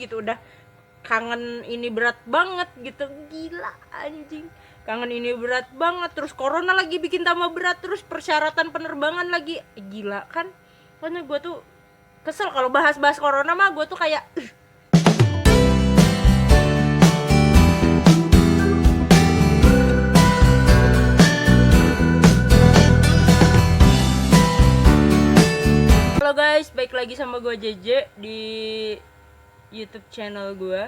gitu, udah kangen ini berat banget gitu, gila anjing, kangen ini berat banget, terus corona lagi bikin tambah berat, terus persyaratan penerbangan lagi, gila kan. Pokoknya gue tuh kesel kalau bahas-bahas corona mah, gue tuh kayak Halo guys, balik lagi sama gue JJ di YouTube channel gue.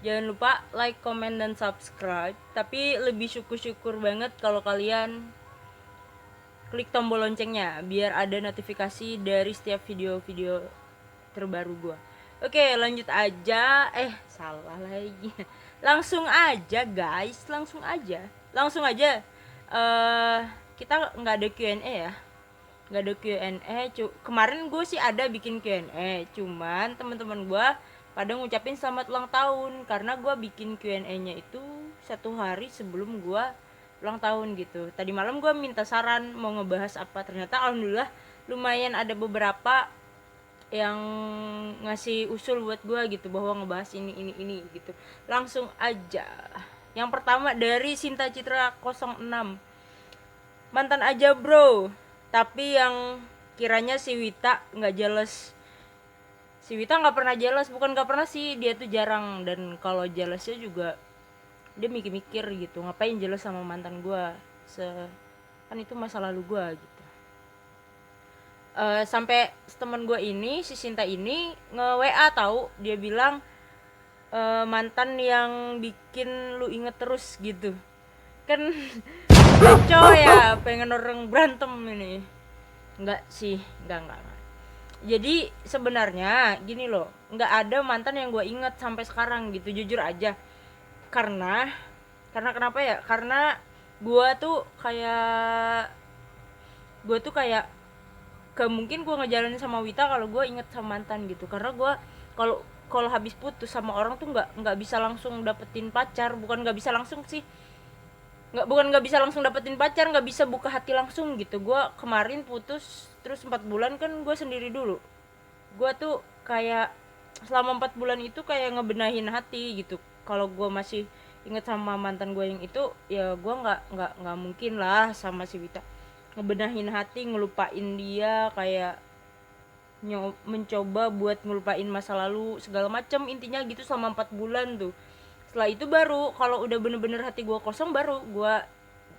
Jangan lupa like, comment, dan subscribe. Tapi lebih syukur-syukur banget kalau kalian klik tombol loncengnya biar ada notifikasi dari setiap video-video terbaru gue. Oke, lanjut aja. Salah lagi. Langsung aja guys, langsung aja. Kita nggak ada Q&A ya. Nggak ada Q&A. Kemarin gue sih ada bikin Q&A, cuman teman-teman gue pada ngucapin selamat ulang tahun karena gue bikin Q&A-nya itu 1 hari sebelum gue ulang tahun gitu. Tadi malam gue minta saran mau ngebahas apa, ternyata alhamdulillah lumayan ada beberapa yang ngasih usul buat gue gitu, bahwa ngebahas ini gitu. Langsung aja. Yang pertama dari Sinta Citra 06. Mantan aja bro, tapi yang kiranya si Wita nggak jealous. Si Wita nggak pernah jealous, bukan nggak pernah sih, dia tuh jarang. Dan kalau jealousnya juga dia mikir-mikir gitu, ngapain jealous sama mantan gue, kan itu masa lalu gue gitu. Sampai teman gue ini, si Sinta ini nge-WA tahu, dia bilang mantan yang bikin lu inget terus gitu kan. Kacau ya, pengen orang berantem ini. Enggak sih, enggak. Jadi sebenarnya gini loh, enggak ada mantan yang gue inget sampai sekarang gitu, jujur aja. Karena kenapa ya? Karena gue tuh kayak gak mungkin gue ngejalanin sama Wita kalau gue inget sama mantan gitu. Karena gue kalau habis putus sama orang tuh nggak bisa langsung dapetin pacar, bukan nggak bisa langsung sih, nggak bisa langsung dapetin pacar, nggak bisa buka hati langsung gitu. Gue kemarin putus terus 4 bulan kan gue sendiri dulu. Gue tuh kayak selama 4 bulan itu kayak ngebenahin hati gitu. Kalau gue masih inget sama mantan gue yang itu, ya gue nggak mungkin lah sama si Wita ngebenahin hati, ngelupain dia, kayak mencoba buat ngelupain masa lalu segala macam, intinya gitu selama 4 bulan tuh. Setelah itu baru kalau udah bener-bener hati gue kosong, baru gue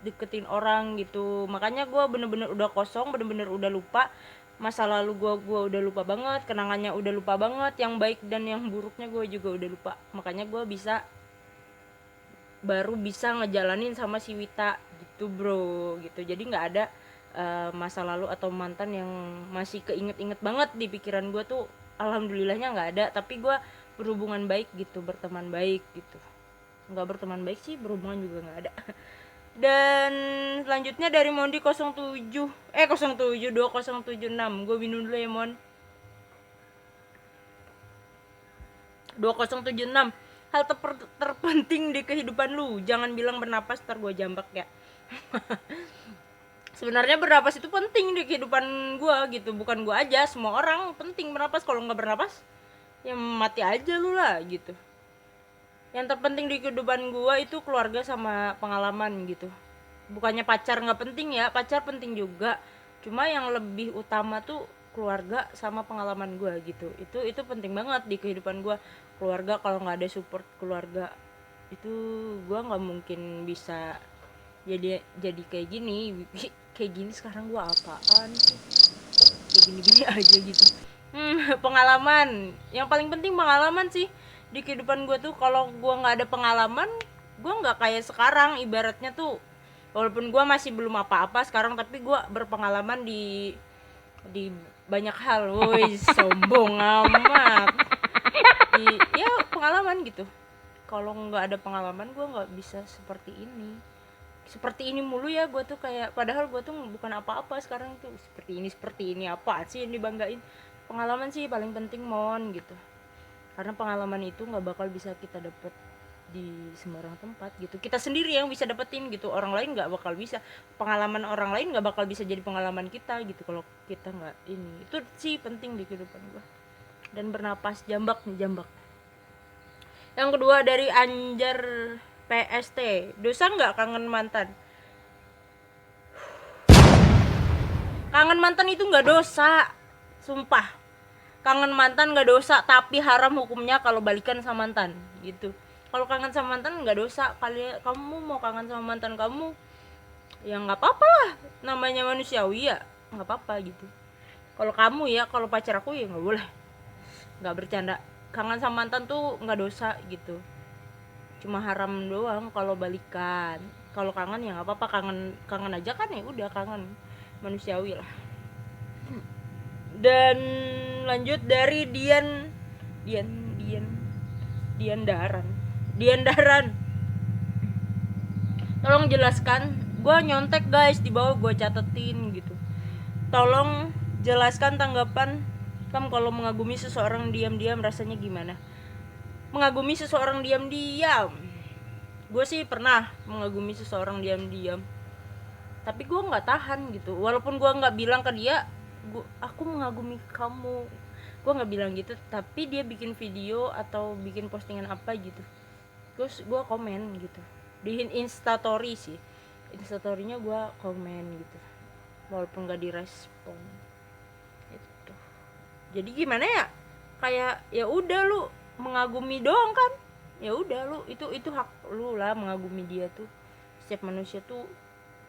deketin orang gitu. Makanya gue bener-bener udah kosong, bener-bener udah lupa masa lalu gue udah lupa banget, kenangannya udah lupa banget, yang baik dan yang buruknya gue juga udah lupa. Makanya gue baru bisa ngejalanin sama si Wita gitu bro gitu. Jadi nggak ada masa lalu atau mantan yang masih keinget-inget banget di pikiran gue tuh, alhamdulillahnya nggak ada. Tapi gue berhubungan baik gitu, berteman baik gitu. Nggak berteman baik sih, berhubungan juga nggak ada. Dan selanjutnya dari Mondi 07 2076. Gue minum dulu ya Mon. 2076. Hal terpenting di kehidupan lu, jangan bilang bernapas, ntar gue jambak ya. Sebenarnya bernapas itu penting di kehidupan gue gitu, bukan gue aja, semua orang penting bernapas. Kalau nggak bernapas ya mati aja lu lah gitu. Yang terpenting di kehidupan gue itu keluarga sama pengalaman gitu. Bukannya pacar nggak penting ya, pacar penting juga, cuma yang lebih utama tuh keluarga sama pengalaman gue gitu. Itu penting banget di kehidupan gue. Keluarga, kalau nggak ada support keluarga itu gue nggak mungkin bisa jadi kayak gini. Kayak gini sekarang gue apaan sih, kayak gini aja gitu. Pengalaman yang paling penting, pengalaman sih di kehidupan gue tuh. Kalau gue nggak ada pengalaman, gue nggak kayak sekarang. Ibaratnya tuh, walaupun gue masih belum apa-apa sekarang, tapi gue berpengalaman di banyak hal. Woi, sombong amat. Ya pengalaman gitu. Kalau nggak ada pengalaman, gue nggak bisa seperti ini mulu ya. Gue tuh kayak, padahal gue tuh bukan apa-apa sekarang tuh, seperti ini apa sih yang dibanggain. Pengalaman sih paling penting Mon gitu, karena pengalaman itu nggak bakal bisa kita dapet di sembarang tempat gitu. Kita sendiri yang bisa dapetin gitu, orang lain nggak bakal bisa. Pengalaman orang lain nggak bakal bisa jadi pengalaman kita gitu kalau kita nggak ini. Itu sih penting di kehidupan gue. Dan bernapas, jambak. Yang kedua dari Anjar PST, dosa nggak kangen mantan? Kangen mantan itu nggak dosa, sumpah. Kangen mantan nggak dosa, tapi haram hukumnya kalau balikan sama mantan gitu. Kalau kangen sama mantan nggak dosa. Kamu mau kangen sama mantan kamu, ya nggak apa-apa lah, namanya manusiawi ya, nggak apa-apa gitu. Kalau kamu ya, kalau pacar aku ya nggak boleh, nggak bercanda. Kangen sama mantan tuh nggak dosa gitu, cuma haram doang kalau balikan. Kalau kangen ya nggak apa-apa, kangen aja kan, ya udah, kangen manusiawi lah. Dan lanjut dari Dian Daran, tolong jelaskan, gue nyontek guys, di bawah gue catetin gitu. Tolong jelaskan tanggapan kamu kalau mengagumi seseorang diam-diam rasanya gimana? Mengagumi seseorang diam-diam, gue sih pernah mengagumi seseorang diam-diam, tapi gue nggak tahan gitu. Walaupun gue nggak bilang ke dia, aku mengagumi kamu, gue nggak bilang gitu, tapi dia bikin video atau bikin postingan apa gitu, terus gue komen gitu di instastory sih, instastorynya gue komen gitu, walaupun nggak direspon itu. Jadi gimana ya, kayak ya udah, lu mengagumi doang kan, ya udah, lu itu hak lu lah mengagumi dia tuh. Setiap manusia tuh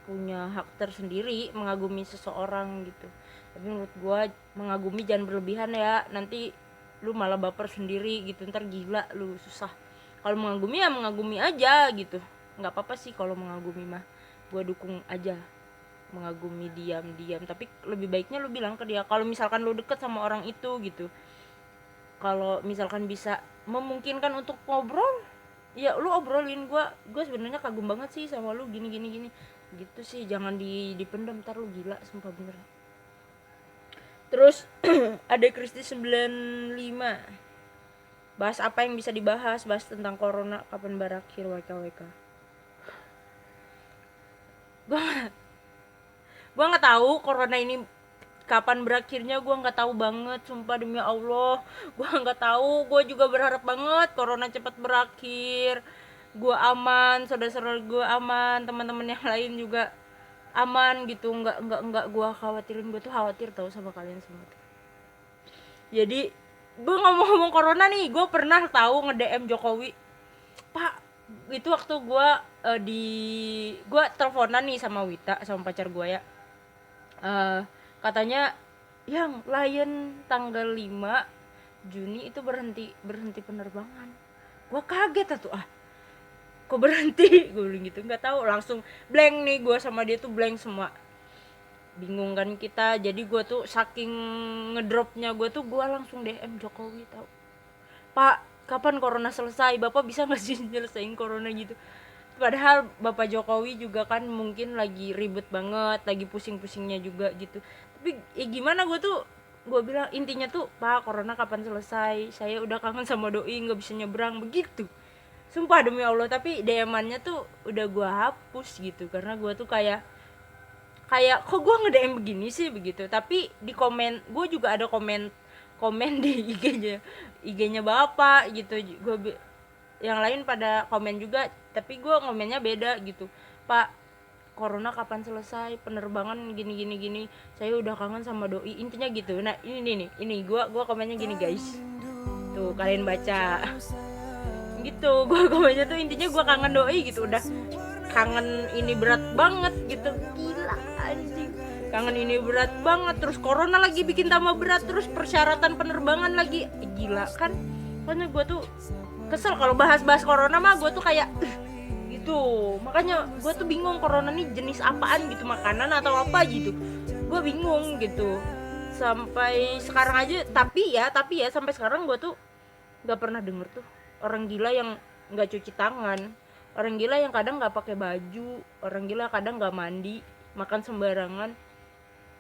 punya hak tersendiri mengagumi seseorang gitu. Tapi menurut gua mengagumi jangan berlebihan ya, nanti lu malah baper sendiri gitu, ntar gila lu, susah. Kalau mengagumi ya mengagumi aja gitu, nggak apa-apa sih kalau mengagumi mah, gua dukung aja mengagumi diam-diam. Tapi lebih baiknya lu bilang ke dia kalau misalkan lu deket sama orang itu gitu. Kalau misalkan bisa memungkinkan untuk ngobrol, ya lu obrolin, gue sebenarnya kagum banget sih sama lu, gini gitu sih. Jangan dipendam, ntar lu gila, sumpah bener. Terus ada Kristi 95, bahas apa yang bisa dibahas, bahas tentang corona, kapan berakhir, WKWK. Gue nggak tahu corona ini kapan berakhirnya, gue nggak tahu banget, sumpah demi Allah, gue nggak tahu. Gue juga berharap banget corona cepat berakhir, gue aman, saudara-saudara gue aman, teman-teman yang lain juga aman gitu. Nggak gue khawatirin, gue tuh khawatir tahu sama kalian semua tuh. Jadi gue ngomong-ngomong corona nih, gue pernah tahu nge-DM Jokowi, Pak, itu waktu gue teleponan nih sama Wita, sama pacar gue ya. Katanya yang Lion tanggal 5 Juni itu berhenti penerbangan. Gue kaget tuh, kok berhenti, gue bilang gitu. Nggak tahu, langsung blank nih, gue sama dia tuh blank semua, bingung kan kita. Jadi gue tuh saking ngedropnya, gue langsung DM Jokowi, tahu, Pak, kapan corona selesai, Bapak bisa nggak sih nyelesain corona gitu. Padahal Bapak Jokowi juga kan mungkin lagi ribet banget, lagi pusing-pusingnya juga gitu. Tapi gimana, gue bilang intinya tuh, Pak, corona kapan selesai, saya udah kangen sama doi, nggak bisa nyebrang, begitu. Sumpah demi Allah. Tapi DM-annya tuh udah gue hapus gitu, karena gue tuh kayak kok gue nge-DM begini sih begitu. Tapi di komen, gue juga ada komen di IG-nya Bapak gitu. Yang lain pada komen juga, tapi gue komennya beda gitu. Pak, corona kapan selesai, penerbangan gini, saya udah kangen sama doi, intinya gitu. Nah ini gue komennya gini guys, tuh kalian baca gitu. Gue komennya tuh intinya gue kangen doi gitu, udah kangen ini berat banget gitu. Gila anjing, kangen ini berat banget, terus corona lagi bikin tambah berat, terus persyaratan penerbangan lagi, gila kan. Pokoknya gue tuh kesel kalau bahas corona mah. Gue tuh kayak gitu, makanya gue tuh bingung corona nih jenis apaan gitu, makanan atau apa gitu, gue bingung gitu sampai sekarang aja. Tapi ya sampai sekarang gue tuh nggak pernah denger tuh orang gila yang nggak cuci tangan, orang gila yang kadang nggak pakai baju, orang gila kadang nggak mandi, makan sembarangan.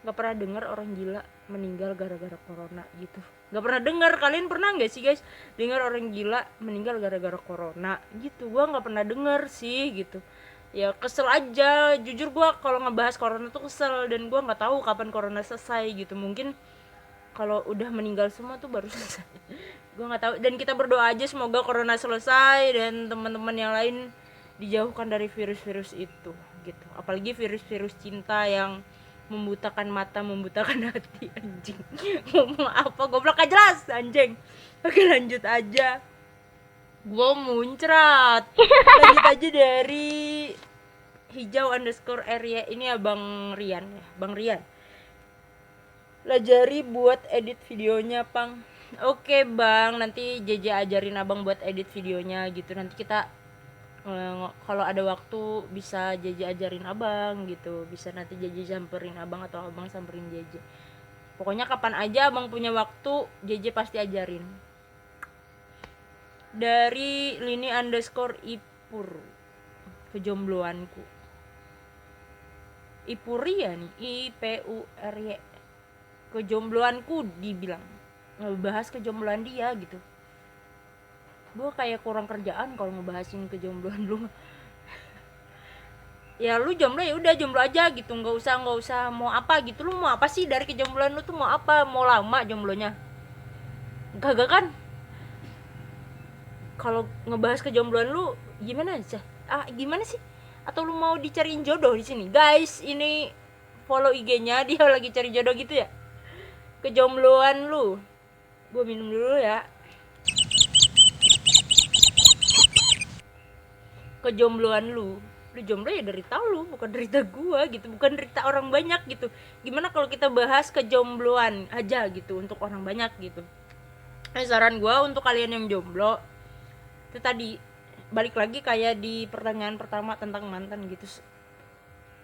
Nggak pernah dengar orang gila meninggal gara-gara corona gitu, nggak pernah dengar. Kalian pernah nggak sih guys dengar orang gila meninggal gara-gara corona gitu? Gue nggak pernah dengar sih gitu. Ya kesel aja, jujur gue kalau ngebahas corona tuh kesel, dan gue nggak tahu kapan corona selesai gitu. Mungkin kalau udah meninggal semua tuh baru selesai Gue nggak tahu, dan kita berdoa aja semoga corona selesai dan teman-teman yang lain dijauhkan dari virus-virus itu gitu. Apalagi virus-virus cinta yang membutakan mata, membutakan hati. Anjing ngomong apa goblok gak jelas anjing. Oke lanjut aja, gue muncrat. Lanjut aja dari hijau_area. Ini ya Bang Rian ya, Bang Rian. Lajari buat edit videonya Pang. Oke Bang, nanti JJ ajarin abang buat edit videonya gitu. Nanti kita kalau ada waktu bisa JJ ajarin abang gitu. Bisa nanti JJ samperin abang atau abang samperin JJ. Pokoknya kapan aja abang punya waktu, JJ pasti ajarin. Dari Lini_Ipur, kejombloanku. Ipuri ya nih, IPURY. Kejombloanku dibilang ngebahas kejombloan dia gitu. Gue kayak kurang kerjaan kalau ngebahasin kejombloan lu. Ya lu jomblo ya udah jomblo aja gitu, nggak usah mau apa gitu. Lu mau apa sih dari kejombloan lu tuh, mau apa? Mau lama jomblonya? Kagak kan? Kalau ngebahas kejombloan lu gimana sih? Gimana sih? Atau lu mau dicariin jodoh di sini? Guys, ini follow IG-nya, dia lagi cari jodoh gitu ya. Kejombloan lu. Gue minum dulu ya. Kejombloan lu jomblo ya derita lu, bukan derita gua gitu, bukan derita orang banyak gitu. Gimana kalau kita bahas kejombloan aja gitu untuk orang banyak gitu. Saran gua untuk kalian yang jomblo itu tadi, balik lagi kayak di pertanyaan pertama tentang mantan gitu,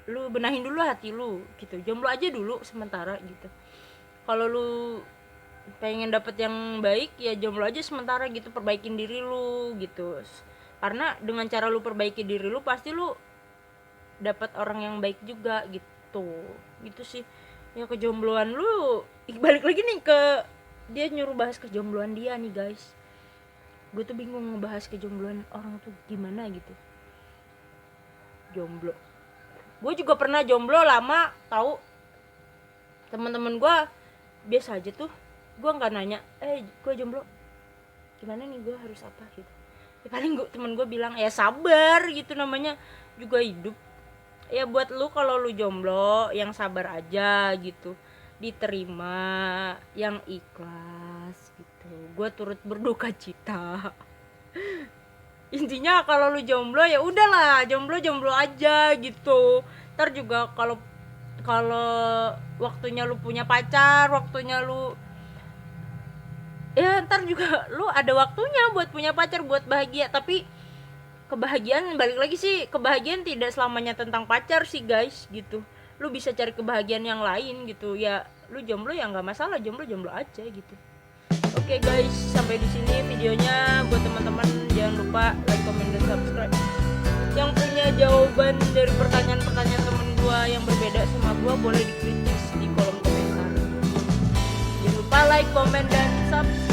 lu benahin dulu hati lu gitu. Jomblo aja dulu sementara gitu. Kalau lu pengen dapet yang baik ya jomblo aja sementara gitu, perbaikin diri lu gitu. Karena dengan cara lu perbaiki diri lu pasti lu dapat orang yang baik juga gitu sih ya. Kejombloan lu balik lagi nih ke dia, nyuruh bahas kejombloan dia nih guys. Gue tuh bingung ngebahas kejombloan orang tuh gimana gitu. Jomblo, gue juga pernah jomblo lama tahu. Teman-teman gue biasa aja tuh, gue nggak nanya gue jomblo gimana nih, gue harus apa gitu. Ya paling temen gue bilang ya sabar gitu, namanya juga hidup. Ya buat lu kalau lu jomblo yang sabar aja gitu, diterima yang ikhlas gitu. Gue turut berduka cita. Intinya kalau lu jomblo ya udahlah, jomblo aja gitu. Ntar juga kalau waktunya lu punya pacar, waktunya lu ya ntar juga lu ada waktunya buat punya pacar, buat bahagia. Tapi kebahagiaan, balik lagi sih, kebahagiaan tidak selamanya tentang pacar sih guys gitu. Lu bisa cari kebahagiaan yang lain gitu ya. Lu jomblo ya nggak masalah, jomblo aja gitu. Oke guys, sampai di sini videonya. Buat teman-teman jangan lupa like, comment, dan subscribe. Yang punya jawaban dari pertanyaan temen gua yang berbeda sama gua boleh dikritik di kolom komentar. Jangan lupa like, comment, dan subscribe.